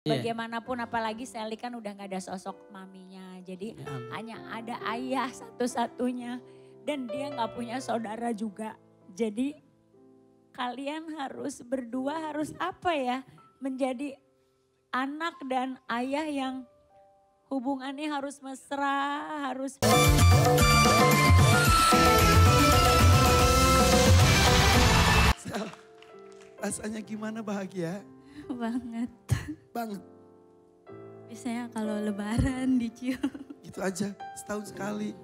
Iya. Bagaimanapun apalagi Sally kan udah gak ada sosok maminya. Jadi Ya amin. hanya ada ayah satu-satunya. Dan dia gak punya saudara juga. Jadi kalian harus berdua harus apa ya? Menjadi anak dan ayah yang hubungannya harus mesra, harus... Rasanya gimana bahagia? Banget. Banget. Biasanya kalau lebaran dicium. Gitu aja, setahun sekali.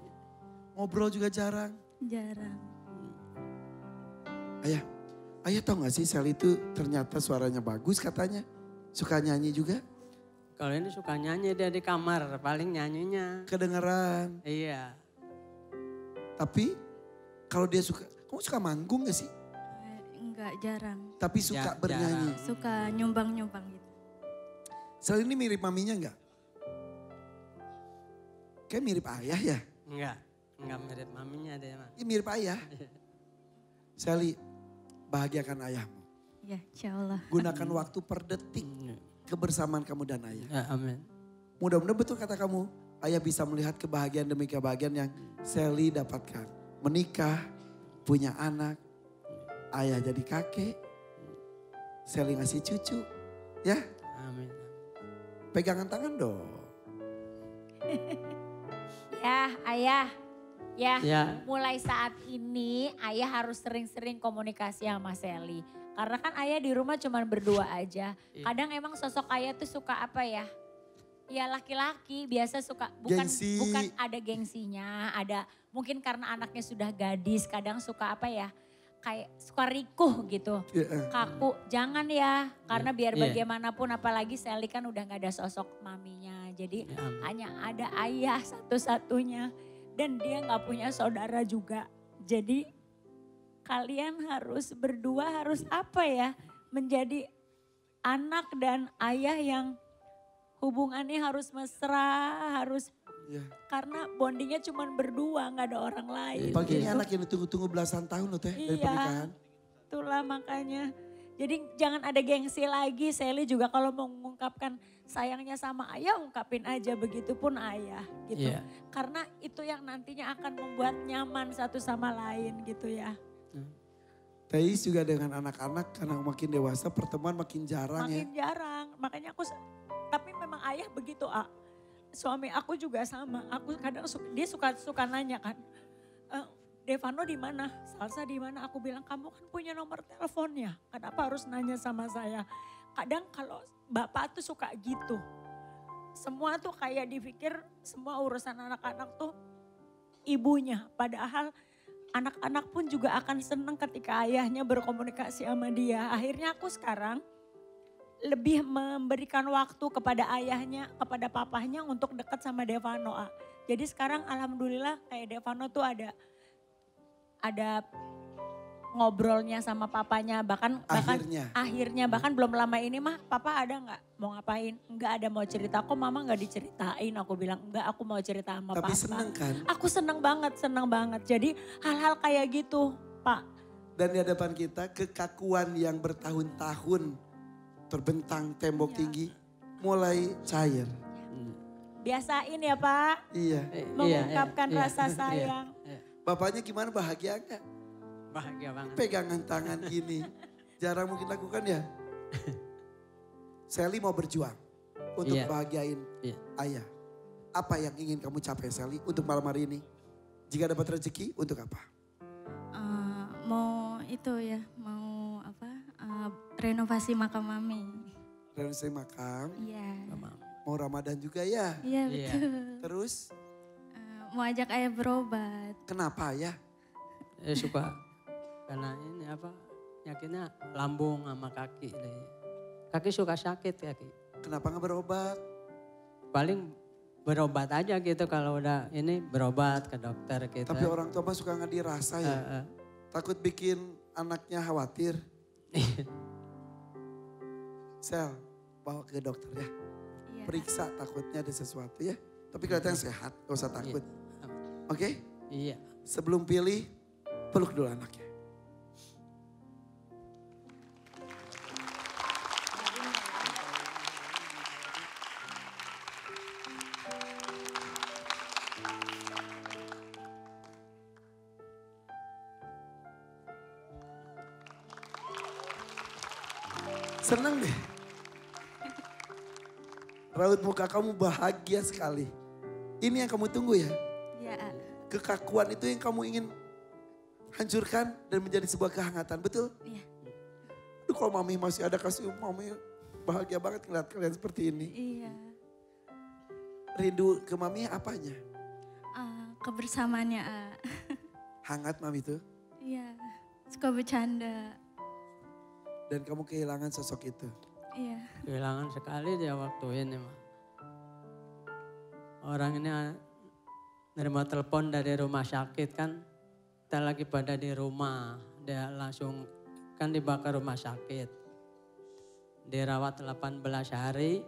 Ngobrol juga jarang. Jarang. Ayah tahu gak sih Sally itu ternyata suaranya bagus katanya. Suka nyanyi juga. Kalau ini suka nyanyi dia di kamar, paling nyanyinya. Kedengeran. Iya. Tapi kalau dia suka, kamu suka manggung gak sih? Enggak, jarang. Tapi suka bernyanyi. Jarang. Suka nyumbang-nyumbang gitu. Sally ini mirip maminya gak? Kayak mirip ayah ya? Enggak mirip maminya dia mah. Iya mirip ayah. Sally, bahagiakan ayahmu. Ya, insya Allah. Gunakan waktu per detik kebersamaan kamu dan ayah. Ya, amin. Mudah-mudahan betul kata kamu, ayah bisa melihat kebahagiaan demi kebahagiaan yang Sally dapatkan. Menikah, punya anak, ayah jadi kakek, Sally ngasih cucu. Ya, Amin. pegangan tangan dong. Ya ayah, ya, Ya. mulai saat ini ayah harus sering-sering komunikasi sama Sally. Karena kan ayah di rumah cuma berdua aja. Kadang emang sosok ayah tuh suka apa ya? Ya laki-laki biasa suka, Gengsi. bukan ada gengsinya, ada mungkin karena anaknya sudah gadis, kadang suka apa ya? Kayak suka rikuh gitu, Ya, kaku. Jangan ya, karena biar Iya. bagaimanapun apalagi Sally kan udah gak ada sosok maminya. Jadi Ya, amin. hanya ada ayah satu-satunya dan dia nggak punya saudara juga. Jadi kalian harus berdua harus apa ya? Menjadi anak dan ayah yang hubungannya harus mesra, harus ya. karena bondingnya cuma berdua, nggak ada orang lain. Pagi ini gitu. anak yang ditunggu-tunggu belasan tahun loh teh dari Iya. pernikahan. Itulah makanya. Jadi jangan ada gengsi lagi. Sally juga kalau mau mengungkapkan sayangnya sama ayah, ungkapin aja. Begitupun ayah gitu. Iya. Karena itu yang nantinya akan membuat nyaman satu sama lain gitu ya. Teis juga dengan anak-anak karena makin dewasa pertemuan makin jarang ya. Makin jarang. Makanya tapi memang ayah begitu suami aku juga sama. Aku kadang dia suka nanya kan. Devano di mana? Salsa di mana? Aku bilang kamu kan punya nomor teleponnya. Kenapa harus nanya sama saya? Kadang kalau bapak tuh suka gitu. Semua tuh kayak dipikir semua urusan anak-anak tuh ibunya. Padahal anak-anak pun juga akan senang ketika ayahnya berkomunikasi sama dia. Akhirnya aku sekarang lebih memberikan waktu kepada ayahnya, kepada papahnya untuk dekat sama Devano. Jadi sekarang alhamdulillah kayak Devano tuh ada ngobrolnya sama papanya bahkan akhirnya bahkan belum lama ini mah papa ada nggak mau ngapain, nggak ada mau cerita, kok mama nggak diceritain, aku bilang enggak, aku mau cerita sama Tapi papa. seneng kan? Aku seneng banget. Jadi hal-hal kayak gitu Pak. Dan di hadapan kita kekakuan yang bertahun-tahun terbentang tembok tinggi mulai cair. Biasain ya Pak, Iya. mengungkapkan Iya. rasa Iya. sayang. Iya. Bapaknya gimana, bahagia nggak? Bahagia banget. Pegangan tangan gini. Jarang mungkin lakukan ya. Sally mau berjuang untuk Iya. bahagiain Iya. ayah. Apa yang ingin kamu capai Sally untuk malam hari ini? Jika dapat rezeki untuk apa? Mau itu ya, mau apa? Renovasi makam mami. Renovasi makam, Iya. mau Ramadan juga ya. Iya Iya. betul. Terus Mau ajak ayah berobat. kenapa ya? Suka karena ini apa? Yakinnya lambung sama kaki deh. Kaki suka sakit kaki. Kenapa nggak berobat? Paling berobat aja gitu kalau udah ini berobat ke dokter gitu. Tapi orang tua mah suka nggak dirasa ya. Takut bikin anaknya khawatir. Sel, bawa ke dokter ya. Iya. Periksa takutnya ada sesuatu ya. Tapi kelihatan sehat, gak usah takut. Oke? Iya. Sebelum pilih, peluk dulu anaknya. Seneng deh. Raut muka kamu bahagia sekali. Ini yang kamu tunggu ya? Iya, A. Kekakuan itu yang kamu ingin hancurkan dan menjadi sebuah kehangatan, betul? Iya. Aduh kalau mami masih ada kasih, mami bahagia banget ngeliat kalian seperti ini. Iya. Rindu ke mami apanya? Kebersamaannya, A. Hangat mami tuh. Iya. Suka bercanda. Dan kamu kehilangan sosok itu. Iya. Kehilangan sekali dia waktu ini mah. Orang ini nerima telepon dari rumah sakit kan. Kita lagi pada di rumah. Dia langsung kan dibawa ke rumah sakit. Dirawat 18 hari.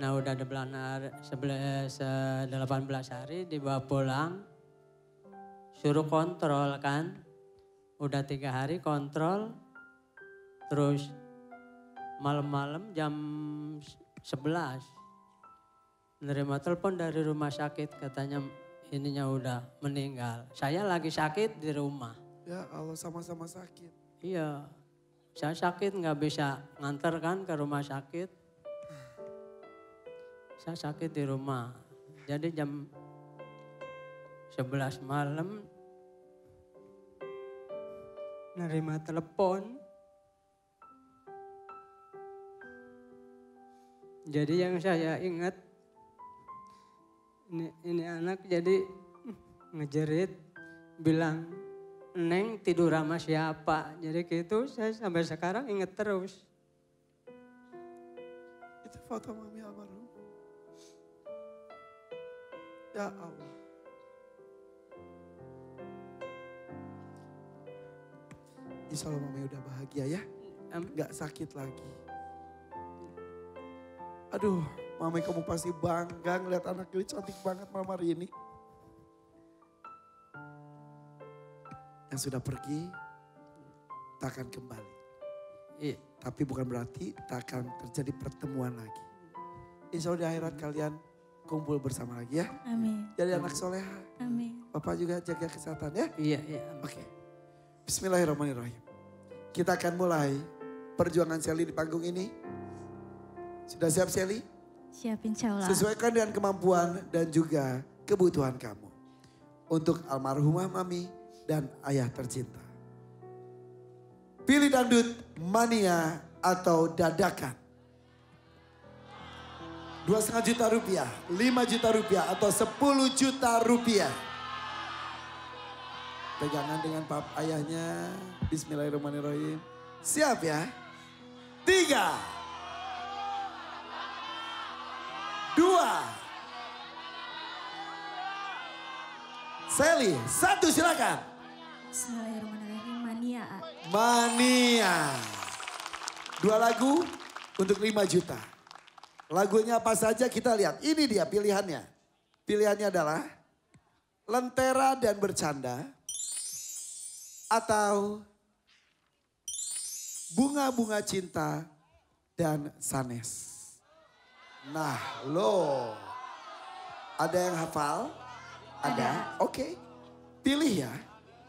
Nah udah 18 hari dibawa pulang. Suruh kontrol kan. Udah 3 hari kontrol. Terus malam-malam jam 11 nerima telepon dari rumah sakit katanya ininya udah meninggal. Saya lagi sakit di rumah. Ya Allah sama-sama sakit. Iya, saya sakit nggak bisa nganter kan ke rumah sakit. Saya sakit di rumah. Jadi jam 11 malam nerima telepon. Jadi yang saya ingat, ini anak jadi ngejerit, bilang, Neng tidur sama siapa? Jadi gitu saya sampai sekarang inget terus. Itu foto mami almarhum. Ya Allah. Insya Allah mami udah bahagia ya. Gak sakit lagi. Aduh, mami kamu pasti bangga ngeliat anak ini cantik banget mama hari ini. Yang sudah pergi, takkan kembali. Iya. Tapi bukan berarti takkan terjadi pertemuan lagi. Insya Allah di akhirat kalian kumpul bersama lagi ya. Amin. Jadi anak soleha. Amin. Bapak juga jaga kesehatan ya. Iya, iya. Oke. Bismillahirrahmanirrahim. Kita akan mulai perjuangan Sally di panggung ini. Sudah siap Sally? Siap insya Allah. Sesuaikan dengan kemampuan dan juga kebutuhan kamu. Untuk almarhumah mami dan ayah tercinta. Pilih dangdut, mania atau dadakan. 2,5 juta rupiah, 5 juta rupiah atau 10 juta rupiah. Pegangan dengan pap ayahnya. Bismillahirrahmanirrahim. Siap ya? 3, 2, Sally, 1 silakan. Bismillahirrahmanirrahim. Mania, A. Mania. 2 lagu untuk 5 juta. Lagunya apa saja kita lihat. Ini dia pilihannya. Pilihannya adalah Lentera dan Bercanda. Atau Bunga-bunga Cinta dan Sanes. Nah, loh. Ada yang hafal? Ada? Oke. Pilih ya.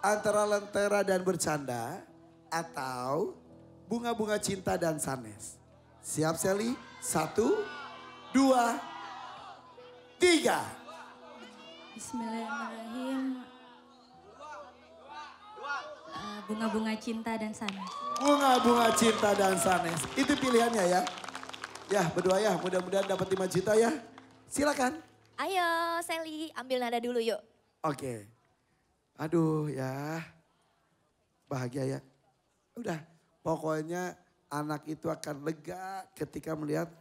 Antara Lentera dan Bercanda. Atau Bunga-bunga Cinta dan Sanes. Siap Sally? 1, 2, 3. Bismillahirrahmanirrahim. Bunga-bunga cinta dan sanes. Bunga-bunga Cinta dan Sanes. Itu pilihannya ya. Ya berdoa ya, mudah-mudahan dapat 5 juta ya. Silakan. Ayo Sally, ambil nada dulu yuk. Oke. Aduh ya. Bahagia ya. Udah, pokoknya anak itu akan lega ketika melihat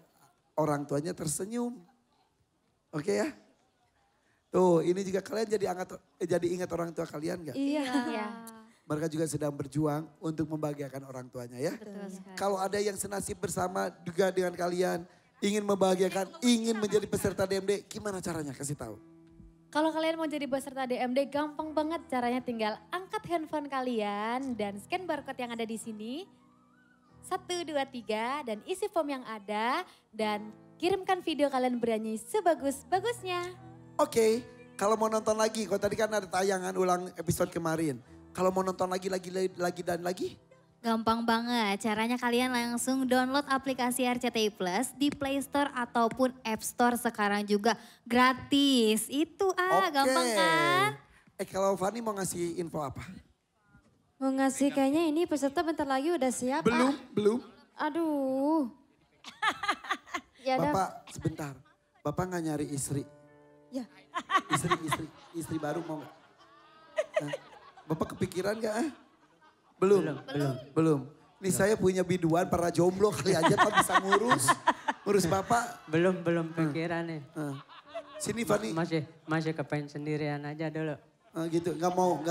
orang tuanya tersenyum. Oke ya. Tuh, ini juga kalian jadi ingat orang tua kalian gak? Iya. Mereka juga sedang berjuang untuk membahagiakan orang tuanya ya. Betul sekali. Kalau ada yang senasib bersama juga dengan kalian, ingin membahagiakan, ingin menjadi peserta DMD, gimana caranya? Kasih tahu. Kalau kalian mau jadi peserta DMD gampang banget caranya, tinggal angkat handphone kalian dan scan barcode yang ada di sini. 1, 2, 3 dan isi form yang ada dan kirimkan video kalian bernyanyi sebagus-bagusnya. Oke, kalau mau nonton lagi, kalau tadi kan ada tayangan ulang episode kemarin. Kalau mau nonton lagi dan lagi, Gampang banget, caranya kalian langsung download aplikasi RCTI Plus di Play Store ataupun App Store sekarang juga gratis. Itu gampang kan? Kalau Fani mau ngasih info apa? Mau ngasih kayaknya ini peserta bentar lagi udah siap. Belum. Aduh. Ya udah. Bapak sebentar, Bapak nggak nyari istri? Ya. Istri baru mau nggak? Nah, Bapak kepikiran nggak? Belum. Nih saya punya biduan para jomblo kali aja Pak bisa ngurus Bapak. Belum pikiran nih. Sini Fani. Masih kepengen sendirian aja dulu. Gitu, nggak mau.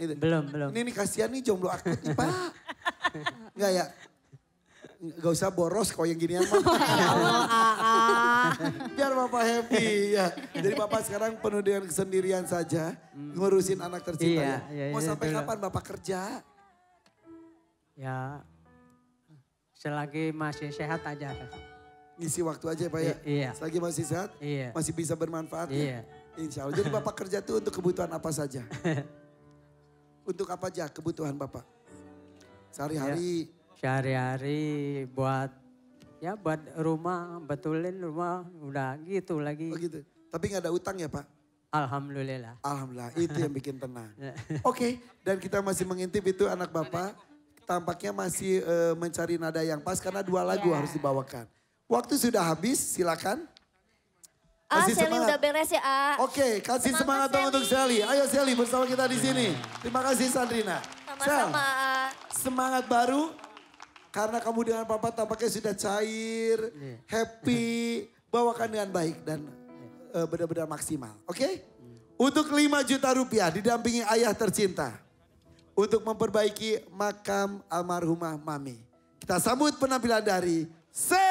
Gitu. Belum. Ini kasihan nih jomblo akut nih Pak. Nggak ya? Gak usah boros kok yang ginian mah. Biar Bapak happy ya. Jadi Bapak sekarang penuh dengan kesendirian saja. Ngurusin anak tercinta ya. Mau sampai kapan Bapak kerja? Ya selagi masih sehat aja. Ngisi waktu aja Pak ya? Iya. Selagi masih sehat? Iya. Masih bisa bermanfaat Iya. ya? Insya Allah. Jadi Bapak kerja tuh untuk kebutuhan apa saja? Untuk apa aja kebutuhan Bapak? Sehari-hari? Sehari-hari buat rumah, betulin rumah, udah gitu lagi. Oh gitu. Tapi gak ada utang ya Pak? Alhamdulillah. Alhamdulillah, itu yang bikin tenang. Oke, dan kita masih mengintip itu anak Bapak. Tampaknya masih mencari nada yang pas karena 2 lagu harus dibawakan. Waktu sudah habis, silakan. Sally udah beres ya Oke, kasih semangat dong untuk Sally. Ayo Sally bersama kita di sini. Terima kasih Sandrina. Sama-sama semangat baru. Karena kamu dengan Papa tampaknya sudah cair, happy. Bawakan dengan baik dan benar-benar maksimal. Oke? Untuk 5 juta rupiah didampingi ayah tercinta. Untuk memperbaiki makam almarhumah Mami. Kita sambut penampilan dari Sally.